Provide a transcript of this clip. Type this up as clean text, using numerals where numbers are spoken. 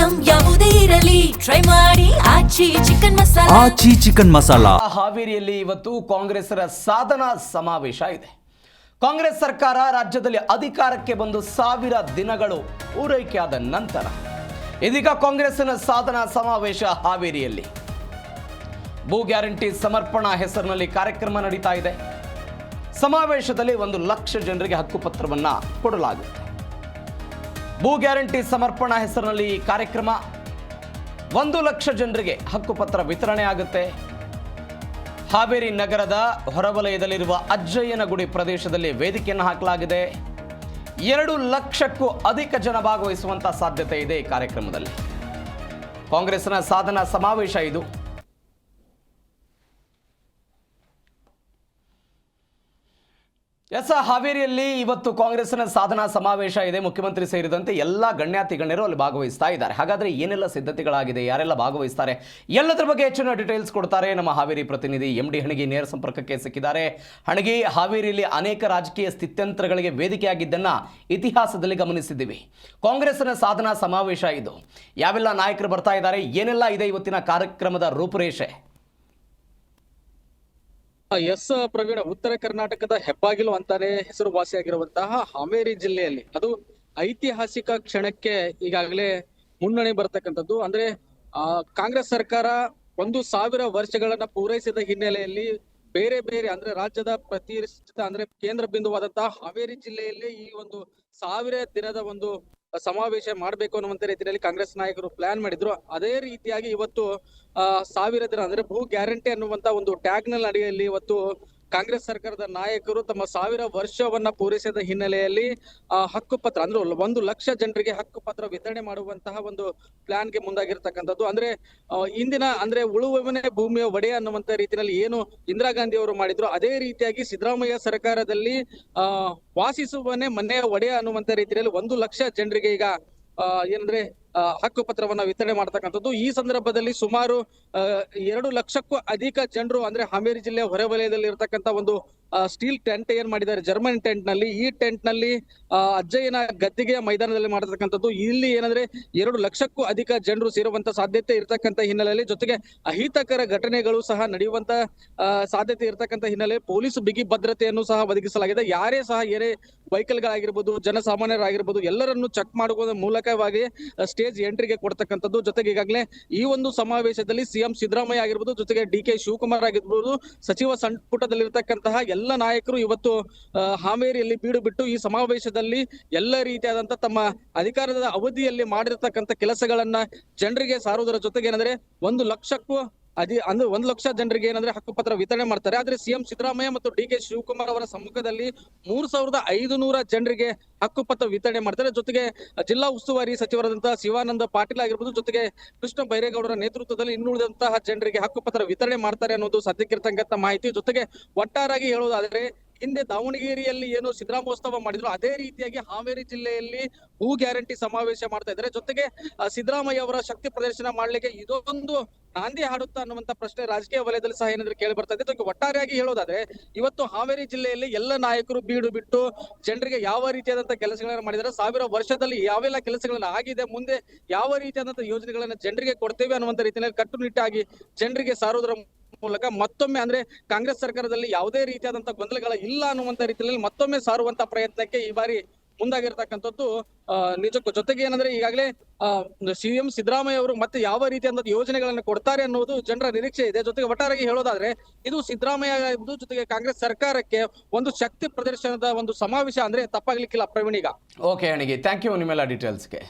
Item ಯಾವುದೇ ಇರಲಿ try ಮಾಡಿ ಆಚಿ ಚಿಕನ್ ಮಸಾಲಾ. ಆಚಿ ಚಿಕನ್ ಮಸಾಲಾ. ಹಾವೇರಿಯಲ್ಲಿ ಇವತ್ತು ಕಾಂಗ್ರೆಸ್ಸರ ಸಾಧನಾ ಸಮಾವೇಶ ಇದೆ. ಕಾಂಗ್ರೆಸ್ ಸರ್ಕಾರ ರಾಜ್ಯದಲ್ಲಿ ಅಧಿಕಾರಕ್ಕೆ ಬಂದು 1000 ದಿನಗಳು ಪೂರೈಕೆಯಾದ ನಂತರ ಇದೀಗ ಕಾಂಗ್ರೆಸ್ಸಿನ ಸಾಧನಾ ಸಮಾವೇಶ ಹಾವೇರಿಯಲ್ಲಿ ಭೂ ಗ್ಯಾರಂಟಿ ಸಮರ್ಪಣಾ ಹೆಸರಿನಲ್ಲಿ ಕಾರ್ಯಕ್ರಮ ನಡೀತಾ ಇದೆ. ಸಮಾವೇಶದಲ್ಲಿ 1 ಲಕ್ಷ ಜನರಿಗೆ ಹಕ್ಕುಪತ್ರವನ್ನು ಕೊಡಲಾಗುತ್ತೆ. ಭೂ ಗ್ಯಾರಂಟಿ ಸಮರ್ಪಣಾ ಹೆಸರಿನಲ್ಲಿ ಈ ಕಾರ್ಯಕ್ರಮ 1 ಲಕ್ಷ ಜನರಿಗೆ ಹಕ್ಕುಪತ್ರ ವಿತರಣೆ ಆಗುತ್ತೆ. ಹಾವೇರಿ ನಗರದ ಹೊರವಲಯದಲ್ಲಿರುವ ಅಜ್ಜಯ್ಯನಗುಡಿ ಪ್ರದೇಶದಲ್ಲಿ ವೇದಿಕೆಯನ್ನು ಹಾಕಲಾಗಿದೆ. 2 ಲಕ್ಷಕ್ಕೂ ಅಧಿಕ ಜನ ಭಾಗವಹಿಸುವಂತ ಸಾಧ್ಯತೆ ಇದೆ ಈ ಕಾರ್ಯಕ್ರಮದಲ್ಲಿ. ಕಾಂಗ್ರೆಸ್ನ ಸಾಧನಾ ಸಮಾವೇಶ ಇದು. ಹಾವೇರಿಯಲ್ಲಿ ಇವತ್ತು ಕಾಂಗ್ರೆಸ್ನ ಸಾಧನಾ ಸಮಾವೇಶ ಇದೆ. ಮುಖ್ಯಮಂತ್ರಿ ಸೇರಿದಂತೆ ಎಲ್ಲ ಗಣ್ಯಾತಿ ಗಣ್ಯರು ಅಲ್ಲಿ ಭಾಗವಹಿಸ್ತಾ ಇದ್ದಾರೆ. ಹಾಗಾದ್ರೆ ಏನೆಲ್ಲ ಸಿದ್ಧತೆಗಳಾಗಿದೆ, ಯಾರೆಲ್ಲ ಭಾಗವಹಿಸ್ತಾರೆ, ಎಲ್ಲದರ ಬಗ್ಗೆ ಹೆಚ್ಚಿನ ಡೀಟೇಲ್ಸ್ ಕೊಡ್ತಾರೆ ನಮ್ಮ ಹಾವೇರಿ ಪ್ರತಿನಿಧಿ MD ಹಣಗಿ ನೇರ ಸಂಪರ್ಕಕ್ಕೆ ಸಿಕ್ಕಿದ್ದಾರೆ. ಹಣಗಿ, ಹಾವೇರಿಯಲ್ಲಿ ಅನೇಕ ರಾಜಕೀಯ ಸ್ಥಿತ್ಯಂತರಗಳಿಗೆ ವೇದಿಕೆಯಾಗಿದ್ದನ್ನ ಇತಿಹಾಸದಲ್ಲಿ ಗಮನಿಸಿದ್ದೀವಿ. ಕಾಂಗ್ರೆಸ್ನ ಸಾಧನಾ ಸಮಾವೇಶ ಇದು. ಯಾವೆಲ್ಲ ನಾಯಕರು ಬರ್ತಾ ಇದ್ದಾರೆ, ಏನೆಲ್ಲ ಇದೆ ಇವತ್ತಿನ ಕಾರ್ಯಕ್ರಮದ ರೂಪುರೇಷೆ? ಪ್ರವೀಣ, ಉತ್ತರ ಕರ್ನಾಟಕದ ಹೆಬ್ಬಾಗಿಲು ಅಂತಾನೆ ಹೆಸರುವಾಸಿಯಾಗಿರುವಂತಹ ಹಾವೇರಿ ಜಿಲ್ಲೆಯಲ್ಲಿ ಅದು ಐತಿಹಾಸಿಕ ಕ್ಷಣಕ್ಕೆ ಈಗಾಗಲೇ ಮುನ್ನಡೆ ಬರ್ತಕ್ಕಂಥದ್ದು. ಅಂದ್ರೆ ಕಾಂಗ್ರೆಸ್ ಸರ್ಕಾರ 1000 ವರ್ಷಗಳನ್ನ ಪೂರೈಸಿದ ಹಿನ್ನೆಲೆಯಲ್ಲಿ ಬೇರೆ ಬೇರೆ ಅಂದ್ರೆ ರಾಜ್ಯದ ಪ್ರತಿಷ್ಠಿತ ಅಂದ್ರೆ ಕೇಂದ್ರ ಬಿಂದುವಾದಂತಹ ಹಾವೇರಿ ಜಿಲ್ಲೆಯಲ್ಲಿ ಈ 1000 ದಿನದ ಸಮಾವೇಶ ಮಾಡಬೇಕು ಅನ್ನುವಂತ ರೀತಿಯಲ್ಲಿ ಕಾಂಗ್ರೆಸ್ ನಾಯಕರು ಪ್ಲಾನ್ ಮಾಡಿದ್ರು. ಅದೇ ರೀತಿಯಾಗಿ ಇವತ್ತು 1000 ದಿನ ಅಂದ್ರೆ ಭೂ ಗ್ಯಾರಂಟಿ ಅನ್ನುವಂತ ಟ್ಯಾಗ್ ನಲ್ಲಿ ಅಡಿಯಲ್ಲಿ ಇವತ್ತು ಕಾಂಗ್ರೆಸ್ ಸರ್ಕಾರದ ನಾಯಕರು ತಮ್ಮ 1000 ವರ್ಷವನ್ನ ಪೂರೈಸಿದ ಹಿನ್ನೆಲೆಯಲ್ಲಿ ಹಕ್ಕುಪತ್ರ ಅಂದ್ರೆ 1 ಲಕ್ಷ ಜನರಿಗೆ ಹಕ್ಕುಪತ್ರ ವಿತರಣೆ ಮಾಡುವಂತಹ ಪ್ಲಾನ್ ಗೆ ಮುಂದಾಗಿರ್ತಕ್ಕಂಥದ್ದು. ಅಂದ್ರೆ ಇಂದಿನ ಅಂದ್ರೆ ಉಳುವವನೇ ಭೂಮಿಯ ಒಡೆಯ ಅನ್ನುವಂತ ರೀತಿಯಲ್ಲಿ ಏನು ಇಂದಿರಾ ಗಾಂಧಿ ಅವರು ಮಾಡಿದ್ರು, ಅದೇ ರೀತಿಯಾಗಿ ಸಿದ್ದರಾಮಯ್ಯ ಸರ್ಕಾರದಲ್ಲಿ ವಾಸಿಸುವವನೇ ಮನೆಯ ಒಡೆಯ ಅನ್ನುವಂತ ರೀತಿಯಲ್ಲಿ 1 ಲಕ್ಷ ಜನರಿಗೆ ಈಗ ಏನಂದ್ರೆ ಹಕ್ಕುಪತ್ರವನ್ನ ವಿತರಣೆ ಮಾಡ್ತಕ್ಕಂಥದ್ದು. ಈ ಸಂದರ್ಭದಲ್ಲಿ ಸುಮಾರು 2 ಲಕ್ಷಕ್ಕೂ ಅಧಿಕ ಜನರು ಅಂದ್ರೆ ಹಾವೇರಿ ಜಿಲ್ಲೆಯ ಹೊರವಲಯದಲ್ಲಿ ಇರತಕ್ಕಂತ ಸ್ಟೀಲ್ ಟೆಂಟ್ ಏನ್ ಮಾಡಿದ್ದಾರೆ, ಜರ್ಮನ್ ಟೆಂಟ್ ನಲ್ಲಿ, ಈ ಟೆಂಟ್ ನಲ್ಲಿ ಅಜ್ಜಯ್ಯನ ಗದ್ದಿಗೆಯ ಮೈದಾನದಲ್ಲಿ ಮಾಡತಕ್ಕಂಥದ್ದು. ಇಲ್ಲಿ ಏನಂದ್ರೆ 2 ಲಕ್ಷಕ್ಕೂ ಅಧಿಕ ಜನರು ಸೇರುವಂತ ಸಾಧ್ಯತೆ ಇರತಕ್ಕಂತ ಹಿನ್ನೆಲೆಯಲ್ಲಿ, ಜೊತೆಗೆ ಅಹಿತಕರ ಘಟನೆಗಳು ಸಹ ನಡೆಯುವಂತ ಸಾಧ್ಯತೆ ಇರತಕ್ಕಂತ ಹಿನ್ನೆಲೆ ಪೊಲೀಸ್ ಬಿಗಿ ಭದ್ರತೆಯನ್ನು ಸಹ ಒದಗಿಸಲಾಗಿದೆ. ಯಾರೇ ಸಹ ಏನೇ ವೆಹಿಕಲ್ ಗಳಾಗಿರ್ಬೋದು, ಜನಸಾಮಾನ್ಯರಾಗಿರ್ಬೋದು, ಎಲ್ಲರನ್ನು ಚೆಕ್ ಮಾಡುವ ಮೂಲಕವಾಗಿ ಸ್ಟೇಜ್ ಎಂಟ್ರಿಗೆ ಕೊಡ್ತಕ್ಕಂಥದ್ದು. ಜೊತೆಗೆ ಈಗಾಗಲೇ ಈ ಸಮಾವೇಶದಲ್ಲಿ CM ಸಿದ್ದರಾಮಯ್ಯ ಆಗಿರ್ಬೋದು, ಜೊತೆಗೆ DK ಶಿವಕುಮಾರ್ ಆಗಿರ್ಬೋದು, ಸಚಿವ ಸಂಪುಟದಲ್ಲಿರ್ತಕ್ಕಂತಹ ಎಲ್ಲ ನಾಯಕರು ಇವತ್ತು ಹಾವೇರಿಯಲ್ಲಿ ಬೀಡು ಬಿಟ್ಟು ಈ ಸಮಾವೇಶದಲ್ಲಿ ಎಲ್ಲ ರೀತಿಯಾದಂತಹ ತಮ್ಮ ಅಧಿಕಾರದ ಅವಧಿಯಲ್ಲಿ ಮಾಡಿರ್ತಕ್ಕಂಥ ಕೆಲಸಗಳನ್ನ ಜನರಿಗೆ ಸಾರುವುದರ ಜೊತೆಗೆ ಏನಂದ್ರೆ 1 ಲಕ್ಷಕ್ಕೂ 1 ಲಕ್ಷ ಜನರಿಗೆ ಏನಂದ್ರೆ ಹಕ್ಕುಪತ್ರ ವಿತರಣೆ ಮಾಡ್ತಾರೆ. ಆದ್ರೆ CM ಸಿದ್ದರಾಮಯ್ಯ ಮತ್ತು DK ಶಿವಕುಮಾರ್ ಅವರ ಸಮ್ಮುಖದಲ್ಲಿ 3500 ಜನರಿಗೆ ಹಕ್ಕುಪತ್ರ ವಿತರಣೆ ಮಾಡ್ತಾರೆ. ಜೊತೆಗೆ ಜಿಲ್ಲಾ ಉಸ್ತುವಾರಿ ಸಚಿವರಾದಂತಹ ಶಿವಾನಂದ ಪಾಟೀಲ್ ಆಗಿರ್ಬೋದು, ಜೊತೆಗೆ ಕೃಷ್ಣ ಬೈರೇಗೌಡರ ನೇತೃತ್ವದಲ್ಲಿ ಇನ್ನುಳಿದಂತಹ ಜನರಿಗೆ ಹಕ್ಕುಪತ್ರ ವಿತರಣೆ ಮಾಡ್ತಾರೆ ಅನ್ನೋದು ಸದ್ಯಕ್ಕಿರ್ತಕ್ಕಂಥ ಮಾಹಿತಿ. ಜೊತೆಗೆ ಒಟ್ಟಾರಾಗಿ ಹೇಳೋದಾದ್ರೆ ಹಿಂದೆ ದಾವಣಗೆರೆಯಲ್ಲಿ ಏನು ಸಿದ್ದರಾಮೋತ್ಸವ ಮಾಡಿದ್ರು, ಅದೇ ರೀತಿಯಾಗಿ ಹಾವೇರಿ ಜಿಲ್ಲೆಯಲ್ಲಿ ಭೂ ಗ್ಯಾರಂಟಿ ಸಮಾವೇಶ ಮಾಡ್ತಾ ಇದ್ದಾರೆ. ಜೊತೆಗೆ ಸಿದ್ದರಾಮಯ್ಯ ಅವರ ಶಕ್ತಿ ಪ್ರದರ್ಶನ ಮಾಡ್ಲಿಕ್ಕೆ ಇದೊಂದು ನಾಂದಿ ಹಾಡುತ್ತಾ ಅನ್ನುವಂತ ಪ್ರಶ್ನೆ ರಾಜಕೀಯ ವಲಯದಲ್ಲಿ ಸಹ ಏನಾದ್ರೆ ಕೇಳಿ ಬರ್ತಾ ಇದೆ. ಒಟ್ಟಾರೆಯಾಗಿ ಹೇಳೋದಾದ್ರೆ ಇವತ್ತು ಹಾವೇರಿ ಜಿಲ್ಲೆಯಲ್ಲಿ ಎಲ್ಲ ನಾಯಕರು ಬೀಡು ಬಿಟ್ಟು ಜನರಿಗೆ ಯಾವ ರೀತಿಯಾದಂತಹ ಕೆಲಸಗಳನ್ನ ಮಾಡಿದ್ದಾರೆ, 1000 ವರ್ಷದಲ್ಲಿ ಯಾವೆಲ್ಲ ಕೆಲಸಗಳನ್ನ ಆಗಿದೆ, ಮುಂದೆ ಯಾವ ರೀತಿಯಾದಂತಹ ಯೋಜನೆಗಳನ್ನ ಜನರಿಗೆ ಕೊಡ್ತೇವೆ ಅನ್ನುವಂತ ರೀತಿಯಲ್ಲಿ ಕಟ್ಟುನಿಟ್ಟಾಗಿ ಜನರಿಗೆ ಸಾರುವುದರ ಮೂಲಕ ಮತ್ತೊಮ್ಮೆ ಅಂದ್ರೆ ಕಾಂಗ್ರೆಸ್ ಸರ್ಕಾರದಲ್ಲಿ ಯಾವುದೇ ರೀತಿಯಾದಂತಹ ಗೊಂದಲಗಳ ಇಲ್ಲ ಅನ್ನುವಂತ ರೀತಿಯಲ್ಲಿ ಮತ್ತೊಮ್ಮೆ ಸಾರುವಂತ ಪ್ರಯತ್ನಕ್ಕೆ ಈ ಬಾರಿ ಮುಂದಾಗಿರ್ತಕ್ಕಂಥದ್ದು ನಿಜಕ್ಕೂ. ಜೊತೆಗೆ ಏನಂದ್ರೆ ಈಗಾಗಲೇ CM ಸಿದ್ದರಾಮಯ್ಯ ಅವರು ಮತ್ತೆ ಯಾವ ರೀತಿಯಾದಂತಹ ಯೋಜನೆಗಳನ್ನು ಕೊಡ್ತಾರೆ ಅನ್ನೋದು ಜನರ ನಿರೀಕ್ಷೆ ಇದೆ. ಜೊತೆಗೆ ಒಟ್ಟಾರೆಯಾಗಿ ಹೇಳೋದಾದ್ರೆ ಇದು ಸಿದ್ದರಾಮಯ್ಯ ಜೊತೆಗೆ ಕಾಂಗ್ರೆಸ್ ಸರ್ಕಾರಕ್ಕೆ ಶಕ್ತಿ ಪ್ರದರ್ಶನದ ಸಮಾವೇಶ ಅಂದ್ರೆ ತಪ್ಪಾಗ್ಲಿಕ್ಕಿಲ್ಲ ಪ್ರವೀಣ್. ಈಗ ಓಕೆ ಅಣಿಗೆ, ಥ್ಯಾಂಕ್ ಯು ನಿಮ್ಮೆಲ್ಲ ಡೀಟೇಲ್ಸ್ಗೆ.